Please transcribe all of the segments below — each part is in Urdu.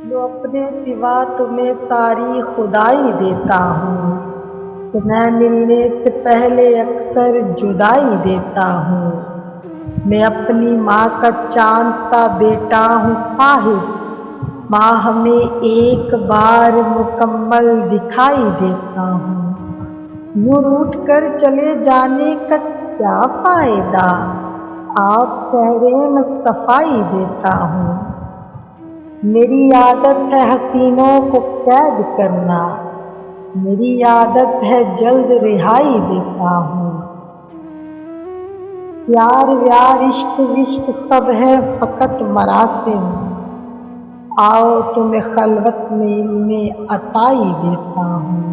جو اپنے سوا تمہیں ساری خدائی دیتا ہوں، تمہیں ملنے سے پہلے اکثر جدائی دیتا ہوں۔ میں اپنی ماں کا چاند سا بیٹا ہوں صاحب، ماہ میں ایک بار مکمل دکھائی دیتا ہوں۔ یوں روٹھ کر چلے جانے کا کیا فائدہ، آپ ٹھہرے میں صفائی دیتا ہوں۔ میری عادت ہے حسینوں کو قید کرنا، میری عادت ہے جلد رہائی دیتا ہوں۔ پیار ویار عشق وشق سب ہے فقط مراسم، آؤ تمہیں خلوت میں علم عطائی دیتا ہوں۔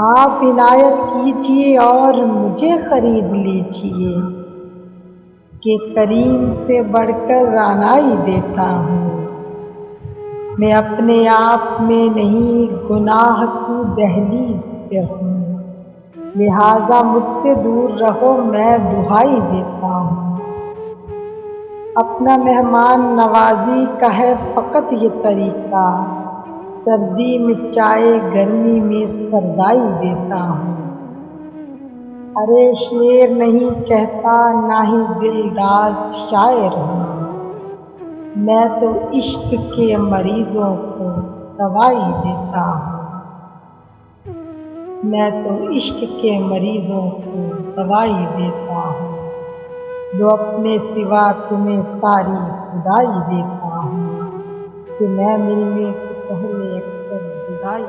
آپ عنایت کیجیے اور مجھے خرید لیجیے کہ کریم سے بڑھ کر رعنائی دیتا ہوں۔ میں اپنے آپ میں نہیں گناہ کی دہلیز پہ ہوں، لہٰذا مجھ سے دور رہو میں دہائی دیتا ہوں۔ اپنا مہمان نوازی کا ہے فقط یہ طریقہ، سردی میں چائے گرمی میں سردائی دیتا ہوں۔ ارے شعر نہیں کہتا نہ ہی دلداز شاعر ہوں، میں تو عشق کے مریضوں کو دوائی دیتا ہوں۔ میں تو عشق کے مریضوں کو دوائی دیتا ہوں، جو اپنے سوا تمہیں ساری خدائی دیتا ہوں، کہ میں ملنے سے پہلے اکثر جدائی